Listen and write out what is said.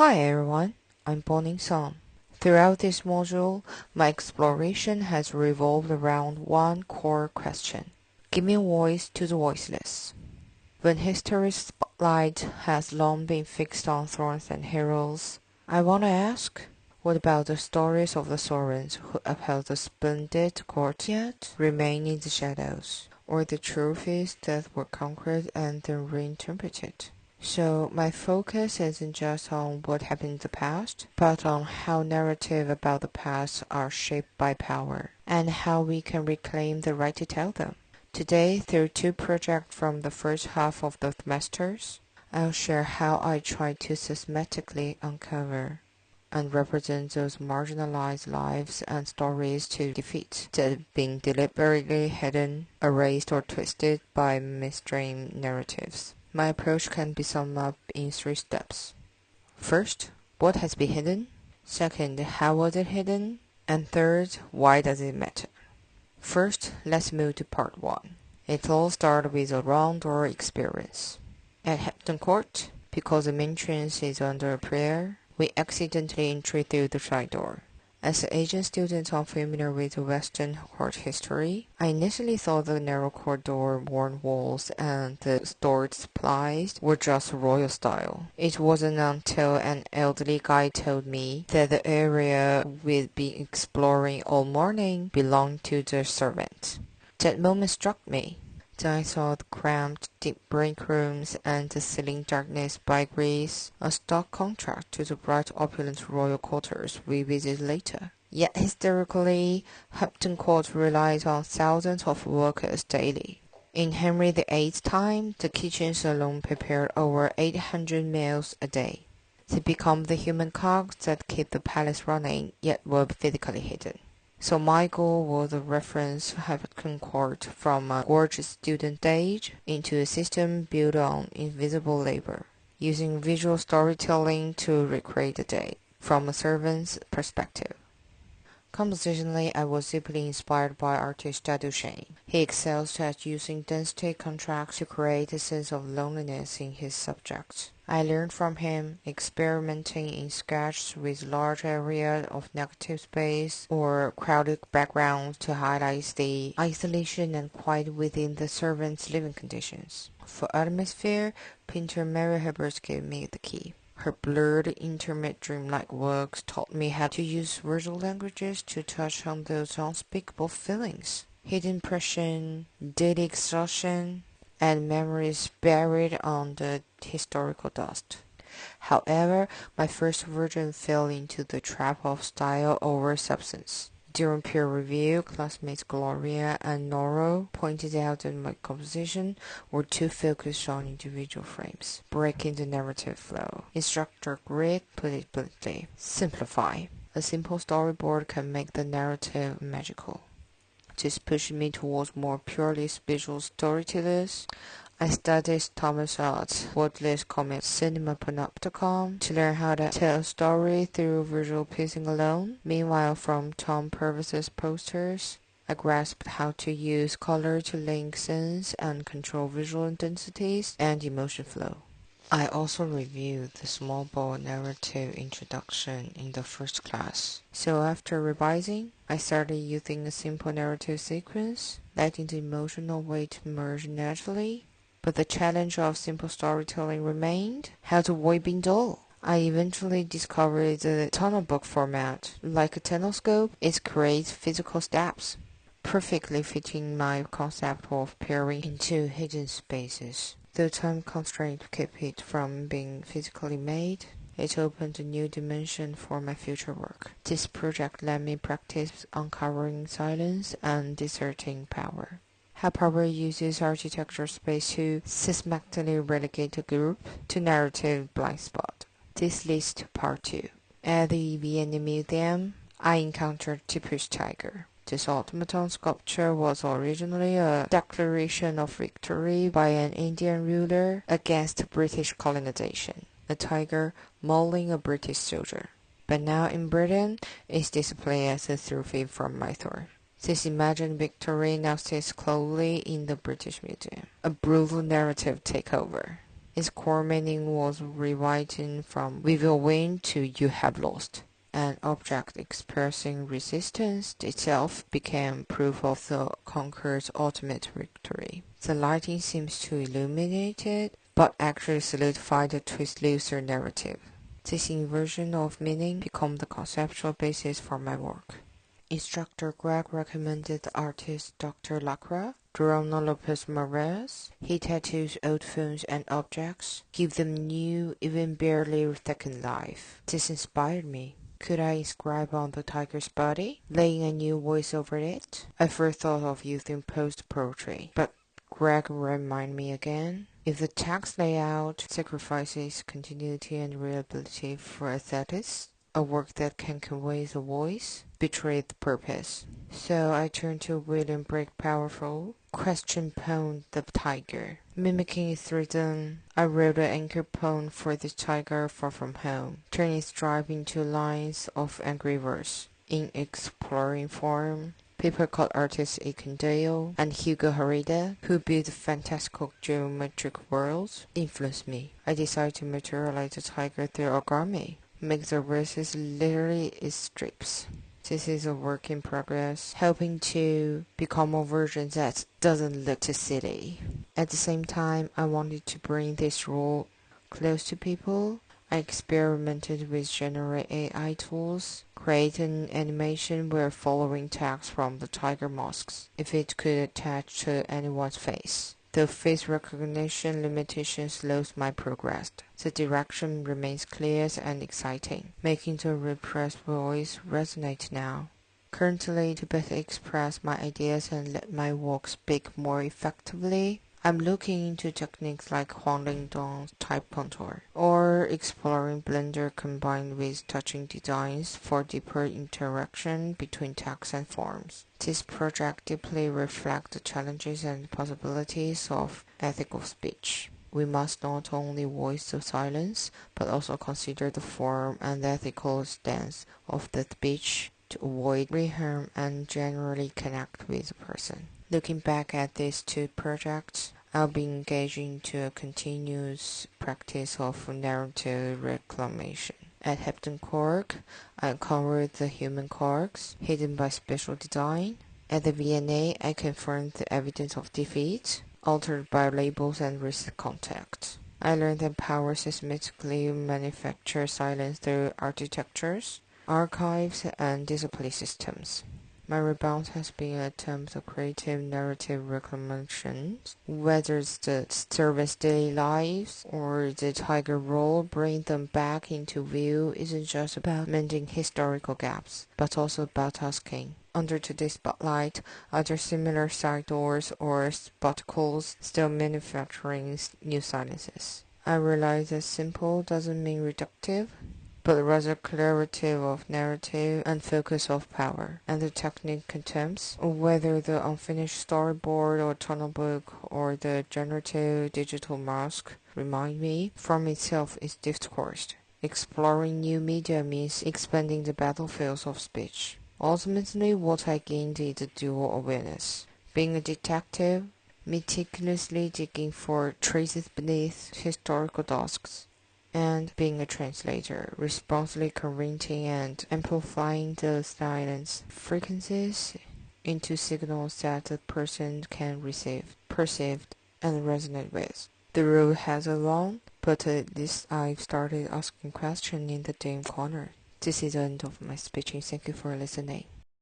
Hi everyone, I'm Bonnie Song. Throughout this module, my exploration has revolved around one core question. Giving voice to the voiceless. When history's spotlight has long been fixed on thrones and heroes, I want to ask, what about the stories of the sovereigns who upheld the splendid court yet remain in the shadows, or the trophies that were conquered and then reinterpreted? So my focus isn't just on what happened in the past, but on how narrative about the past are shaped by power, and how we can reclaim the right to tell them. Today, through two projects from the first half of the semesters, I'll share how I try to systematically uncover and represent those marginalized lives and stories to defeat that have been deliberately hidden, erased, or twisted by mainstream narratives. My approach can be summed up in three steps. First, what has been hidden? Second, how was it hidden? And third, why does it matter? First, let's move to part 1. It all started with a round door experience. At Hampton Court, because the main entrance is under prayer, we accidentally entered through the side door. As an Asian student unfamiliar with the Western court history, I initially thought the narrow corridor, worn walls, and the stored supplies were just royal style. It wasn't until an elderly guide told me that the area we'd been exploring all morning belonged to the servant. That moment struck me. Then I saw the cramped, deep break rooms and the ceiling darkness by Greece, a stark contrast to the bright, opulent royal quarters we visited later. Yet historically, Hampton Court relied on thousands of workers daily. In Henry VIII's time, the kitchens alone prepared over 800 meals a day. They become the human cogs that keep the palace running, yet were physically hidden. So my goal was to reference Hampton Court from a gorgeous student age into a system built on invisible labor, using visual storytelling to recreate the day from a servant's perspective. Compositionally, I was deeply inspired by artist Duchesne. He excels at using density contrast to create a sense of loneliness in his subjects. I learned from him, experimenting in sketches with large areas of negative space or crowded backgrounds to highlight the isolation and quiet within the servants' living conditions. For atmosphere, painter Mary Hibbert gave me the key. Her blurred, intimate, dreamlike works taught me how to use visual languages to touch on those unspeakable feelings. Hidden impression, daily exhaustion, and memories buried on the historical dust. However, my first version fell into the trap of style over substance. During peer review, classmates Gloria and Noro pointed out that my composition were too focused on individual frames, breaking the narrative flow. Instructor Greg put it bluntly: simplify. A simple storyboard can make the narrative magical. This pushed me towards more purely visual storytellers. I studied Thomas Art's wordless comic cinemapanopticon to learn how to tell a story through visual pacing alone. Meanwhile, from Tom Purvis's posters, I grasped how to use color to link scenes and control visual intensities and emotion flow. I also reviewed the small ball narrative introduction in the first class. So after revising, I started using a simple narrative sequence, letting the emotional weight merge naturally. But the challenge of simple storytelling remained: how to avoid being dull. I eventually discovered the tunnel book format. Like a telescope, it creates physical steps, perfectly fitting my concept of peering into hidden spaces. Though time constraints kept it from being physically made, it opened a new dimension for my future work. This project let me practice uncovering silence and discerning power. How power uses architecture space to systematically relegate a group to narrative blind spot. This leads to part 2. At the Vienna Museum, I encountered Tipu's tiger. This automaton sculpture was originally a declaration of victory by an Indian ruler against British colonization, a tiger mauling a British soldier. But now in Britain, it's displayed as a trophy from Mythor. This imagined victory now sits closely in the British Museum. A brutal narrative takeover. Its core meaning was rewritten from "we will win" to "you have lost." An object expressing resistance itself became proof of the conqueror's ultimate victory. The lighting seems to illuminate it, but actually solidify the twist-looser narrative. This inversion of meaning became the conceptual basis for my work. Instructor Greg recommended the artist Dr. Lacroix, Dorona Lopez Morales. He tattoos old phones and objects, give them new, even barely second life. This inspired me. Could I inscribe on the tiger's body, laying a new voice over it? I first thought of using post-poetry, but Greg reminded me again. If the text layout sacrifices continuity and reliability for aesthetics, a work that can convey the voice betrays the purpose. So I turned to William Blake's powerful question poem, The Tiger. Mimicking its rhythm, I wrote an anchor poem for the tiger far from home, turning its drive into lines of angry verse. In exploring form, people called artists Aiken Dale and Hugo Harida, who built fantastical geometric worlds, influenced me. I decided to materialize the tiger through origami, make the verses literally its strips. This is a work in progress, helping to become a version that doesn't look too silly. At the same time, I wanted to bring this role close to people. I experimented with generative AI tools, created an animation where following text from the tiger masks, if it could attach to anyone's face. Though face recognition limitations slows my progress, the direction remains clear and exciting, making the repressed voice resonate now. Currently, to better express my ideas and let my work speak more effectively, I'm looking into techniques like Huang Lingdong's type contour, or exploring Blender combined with touching designs for deeper interaction between text and forms. This project deeply reflects the challenges and possibilities of ethical speech. We must not only voice the silence, but also consider the form and ethical stance of the speech to avoid reharm and generally connect with the person. Looking back at these two projects, I'll be engaging into a continuous practice of narrative reclamation. At Hampton Cork, I uncovered the human corks hidden by special design. At the V&A, I confirmed the evidence of defeat, altered by labels and risk contact. I learned that power systematically manufactures silence through architectures, archives, and display systems. My response has been an attempt at creative narrative reclamation, whether it's the servants' daily lives or the tiger role. Bring them back into view isn't just about mending historical gaps, but also about asking, under today's spotlight, are there similar side doors or spectacles still manufacturing new silences? I realize that simple doesn't mean reductive, but rather claritative of narrative and focus of power. And the technique contempts, whether the unfinished storyboard or tunnel book or the generative digital mask, remind me, from itself is discourse. Exploring new media means expanding the battlefields of speech. Ultimately, what I gained is a dual awareness. Being a detective, meticulously digging for traces beneath historical dusks, and being a translator, responsibly converting and amplifying the silence frequencies into signals that the person can receive, perceive, and resonate with. The road has a long, but at least I've started asking questions in the dim corner. This is the end of my speech. Thank you for listening.